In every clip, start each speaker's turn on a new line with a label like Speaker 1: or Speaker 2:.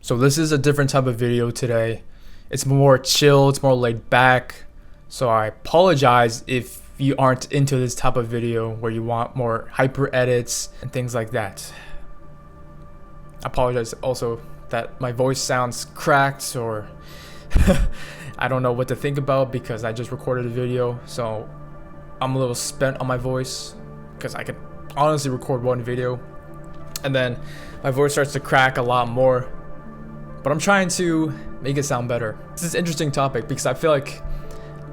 Speaker 1: So this is a different type of video today. It's more chill, it's more laid back. So I apologize if you aren't into this type of video where you want more hyper edits and things like that. I apologize also that my voice sounds cracked or I don't know what to think about because I just recorded a video. So I'm a little spent on my voice because I could honestly record one video and then my voice starts to crack a lot more. But I'm trying to make it sound better. This is an interesting topic because I feel like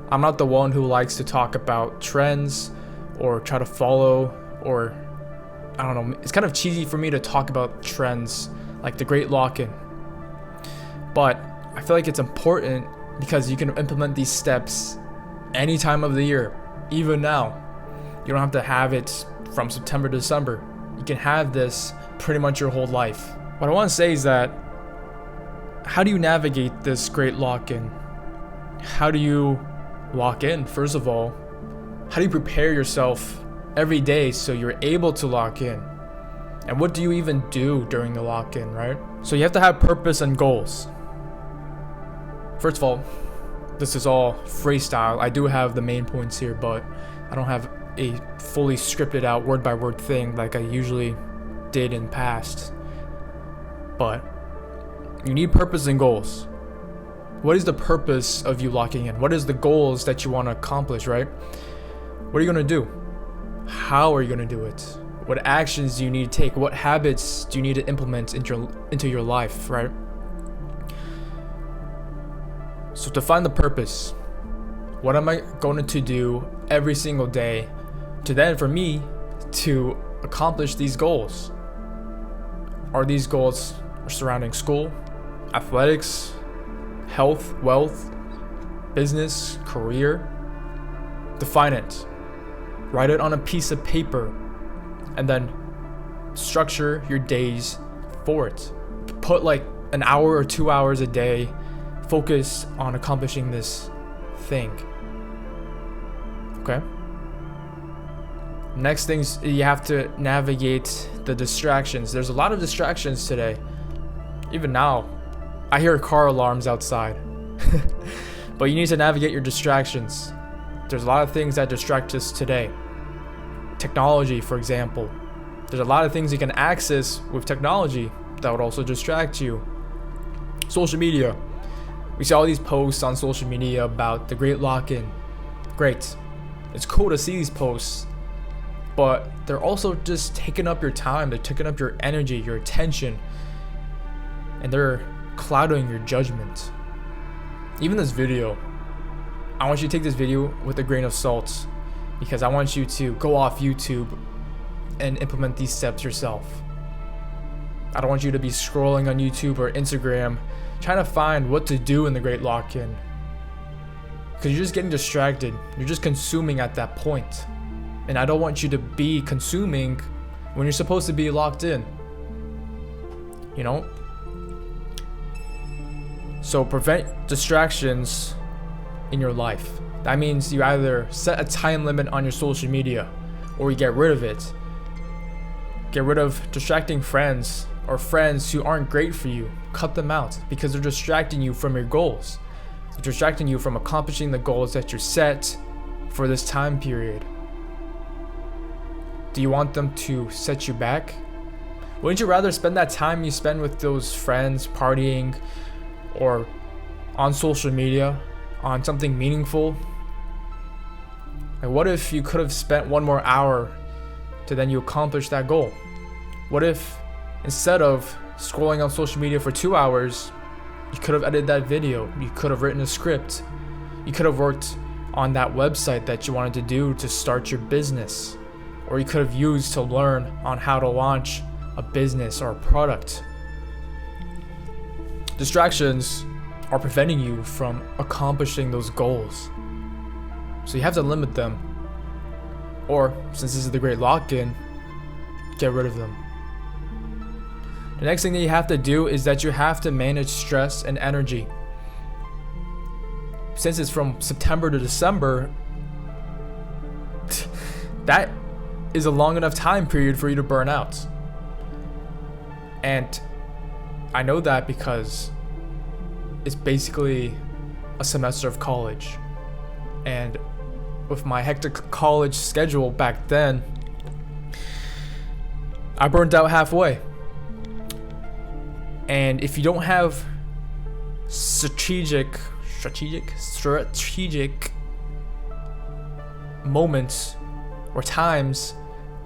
Speaker 1: I'm not the one who likes to talk about trends or try to follow, or I don't know, it's kind of cheesy for me to talk about trends like the Great Lock-in. But I feel like it's important because you can implement these steps any time of the year, even now. You don't have to have it from September to December. You can have this pretty much your whole life. What I want to say is that how do you navigate this Great Lock-in? How do you lock in? First of all, how do you prepare yourself every day so you're able to lock in? And what do you even do during the lock-in, right? So you have to have purpose and goals. First of all, this is all freestyle. I do have the main points here, but I don't have a fully scripted out word by word thing like I usually did in past. But you need purpose and goals. What is the purpose of you locking in? What is the goals that you want to accomplish, right? What are you going to do? How are you going to do it? What actions do you need to take? What habits do you need to implement into your life, right? So to find the purpose, what am I going to do every single day to then for me to accomplish these goals? Are these goals surrounding school, athletics, health, wealth, business, career? Define it. Write it on a piece of paper and then structure your days for it. Put like an hour or 2 hours a day focused on accomplishing this thing. Okay? Next things, you have to navigate the distractions. There's a lot of distractions today. Even now, I hear car alarms outside. But you need to navigate your distractions. There's a lot of things that distract us today. Technology, for example. There's a lot of things you can access with technology that would also distract you. Social media. We see all these posts on social media about the Great Lock-in. Great. It's cool to see these posts. But they're also just taking up your time. They're taking up your energy, your attention. And they're clouding your judgment. Even this video, I want you to take this video with a grain of salt because I want you to go off YouTube and implement these steps yourself. I don't want you to be scrolling on YouTube or Instagram trying to find what to do in the Great Lock-in because you're just getting distracted. You're just consuming at that point. And I don't want you to be consuming when you're supposed to be locked in. You know? So prevent distractions in your life. That means you either set a time limit on your social media or you get rid of it. Get rid of distracting friends or friends who aren't great for you. Cut them out because they're distracting you from your goals. They're distracting you from accomplishing the goals that you're set for this time period. Do you want them to set you back? Wouldn't you rather spend that time you spend with those friends partying or on social media on something meaningful? Like what if you could have spent one more hour to then you accomplish that goal? What if instead of scrolling on social media for 2 hours, you could have edited that video, you could have written a script, you could have worked on that website that you wanted to do to start your business, or you could have used to learn on how to launch a business or a product. Distractions are preventing you from accomplishing those goals. So you have to limit them. Or, since this is the Great Lock-in, get rid of them. The next thing that you have to do is that you have to manage stress and energy. Since it's from September to December, that is a long enough time period for you to burn out. And I know that because it's basically a semester of college. And with my hectic college schedule back then, I burned out halfway. And if you don't have strategic moments or times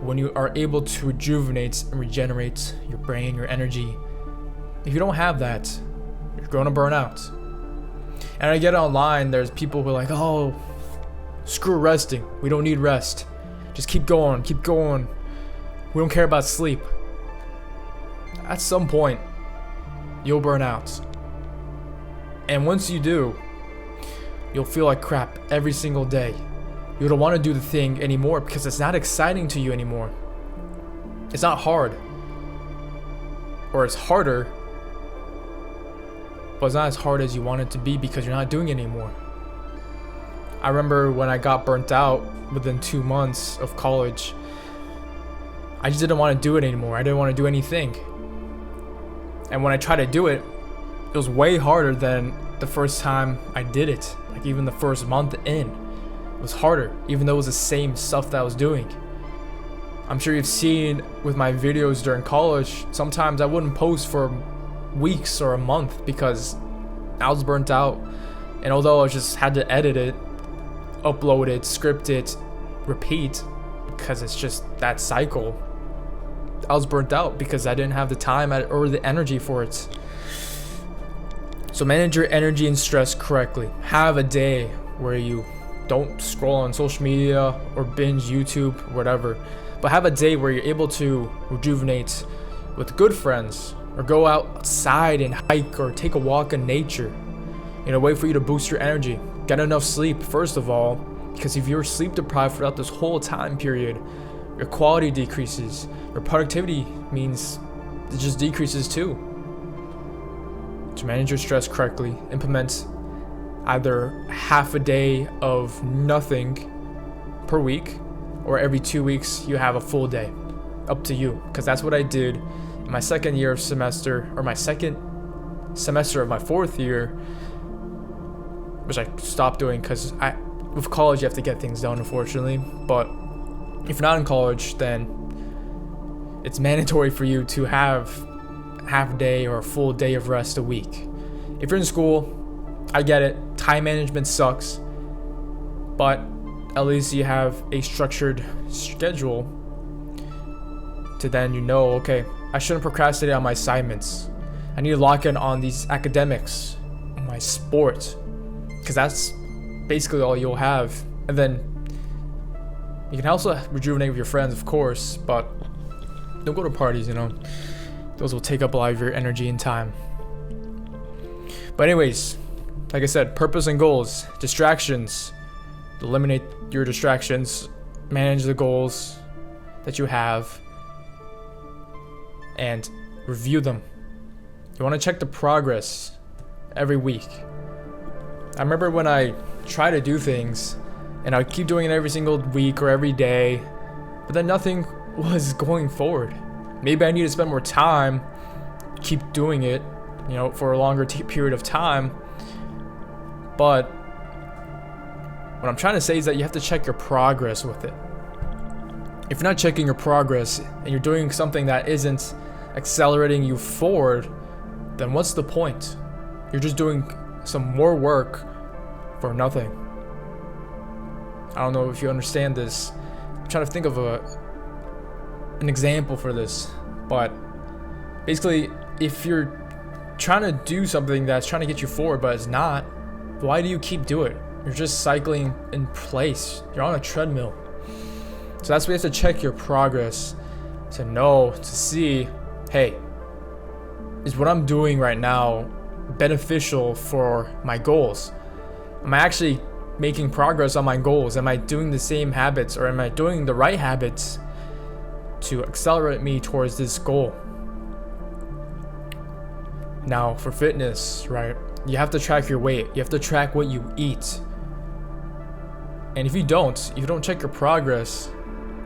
Speaker 1: when you are able to rejuvenate and regenerate your brain, your energy, if you don't have that, you're going to burn out. And I get it online, there's people who are like, oh, screw resting. We don't need rest. Just keep going, keep going. We don't care about sleep. At some point, you'll burn out. And once you do, you'll feel like crap every single day. You don't want to do the thing anymore because it's not exciting to you anymore. It's not hard. Or it's harder, but it's not as hard as you want it to be because you're not doing it anymore. I remember when I got burnt out within 2 months of college, I just didn't want to do it anymore. I didn't want to do anything. And when I tried to do it, it was way harder than the first time I did it. Like even the first month in, it was harder, even though it was the same stuff that I was doing. I'm sure you've seen with my videos during college, sometimes I wouldn't post for weeks or a month because I was burnt out. And although I just had to edit it, upload it, script it, repeat, because it's just that cycle, I was burnt out because I didn't have the time or the energy for it. So manage your energy and stress correctly. Have a day where you don't scroll on social media or binge YouTube or whatever, but have a day where you're able to rejuvenate with good friends or go outside and hike or take a walk in nature in a way for you to boost your energy. Get enough sleep, first of all, because if you're sleep deprived throughout this whole time period, your quality decreases, your productivity means it just decreases too. To manage your stress correctly, implement either half a day of nothing per week, or every 2 weeks you have a full day. Up to you, because that's what I did in my second year of semester, or my second semester of my fourth year, which I stopped doing because with college you have to get things done, unfortunately. But if you're not in college, then it's mandatory for you to have half a day or a full day of rest a week. If you're in school, I get it, time management sucks, but at least you have a structured schedule to then okay, I shouldn't procrastinate on my assignments. I need to lock in on these academics, on my sport, because that's basically all you'll have. And then you can also rejuvenate with your friends, of course, but don't go to parties, Those will take up a lot of your energy and time. But anyways, like I said, purpose and goals, distractions. Eliminate your distractions, manage the goals that you have, and review them. You want to check the progress every week. I remember when I try to do things and I keep doing it every single week or every day, but then nothing was going forward. Maybe I need to spend more time, keep doing it, for a longer period of time. But what I'm trying to say is that you have to check your progress with it. If you're not checking your progress and you're doing something that isn't accelerating you forward, then what's the point? You're just doing some more work for nothing. I don't know if you understand this. I'm trying to think of an example for this, but basically, if you're trying to do something that's trying to get you forward but it's not, why do you keep doing it? You're just cycling in place. You're on a treadmill. So that's why you have to check your progress to see, hey, is what I'm doing right now beneficial for my goals? Am I actually making progress on my goals? Am I doing the same habits, or am I doing the right habits to accelerate me towards this goal? Now, for fitness, right, you have to track your weight. You have to track what you eat. And if you don't check your progress,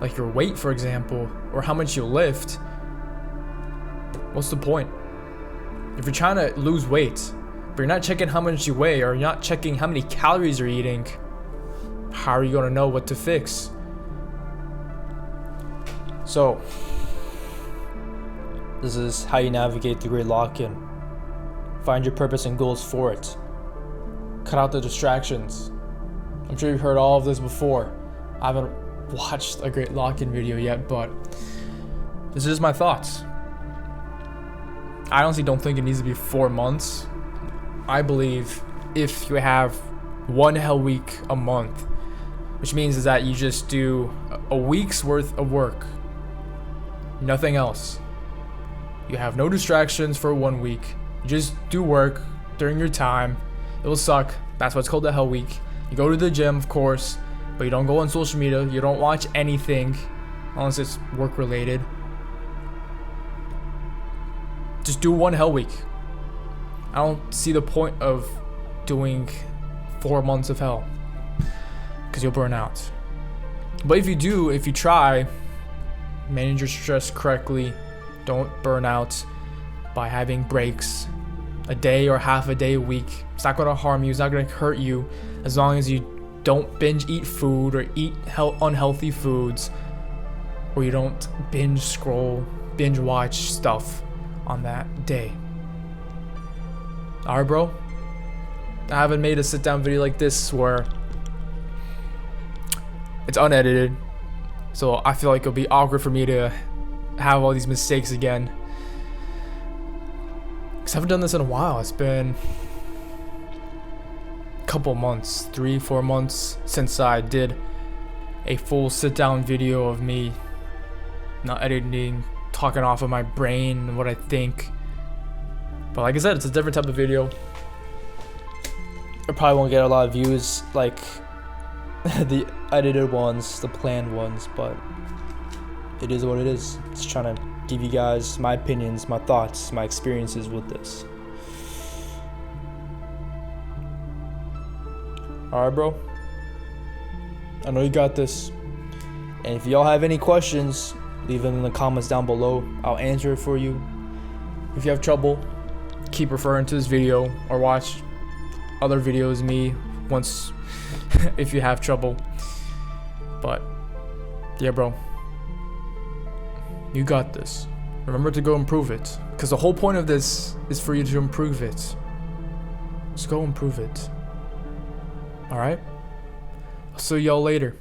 Speaker 1: like your weight, for example, or how much you lift, what's the point? If you're trying to lose weight, but you're not checking how much you weigh, or you're not checking how many calories you're eating, how are you gonna know what to fix? So, this is how you navigate the Great Lock-In. Find your purpose and goals for it. Cut out the distractions. I'm sure you've heard all of this before. I haven't watched a Great Lock-In video yet, but this is my thoughts. I honestly don't think it needs to be 4 months. I believe if you have 1 hell week a month, which means is that you just do a week's worth of work, nothing else. You have no distractions for 1 week. You just do work during your time. It will suck. That's why it's called the hell week. You go to the gym, of course, but you don't go on social media. You don't watch anything unless it's work related. Just do 1 hell week. I don't see the point of doing 4 months of hell, because you'll burn out. But if you try, manage your stress correctly, don't burn out by having breaks, a day or half a day a week. It's not going to harm you, it's not going to hurt you, as long as you don't binge eat food or eat unhealthy foods, or you don't binge scroll, binge watch stuff on that day. Alright, bro? I haven't made a sit down video like this where it's unedited, so I feel like it'll be awkward for me to have all these mistakes again, because I haven't done this in a while. It's been a couple months, 3-4 months since I did a full sit down video of me not editing, talking off of my brain and what I think. But like I said, it's a different type of video. I probably won't get a lot of views like the edited ones, the planned ones, but it is what it is. Just trying to give you guys my opinions, my thoughts, my experiences with this. Alright, bro? I know you got this. And if y'all have any questions, leave them in the comments down below. I'll answer it for you. If you have trouble, keep referring to this video or watch other videos of me once if you have trouble. But yeah, bro, you got this. Remember to go improve it, because the whole point of this is for you to improve it. Just go improve it. All right, I'll see y'all later.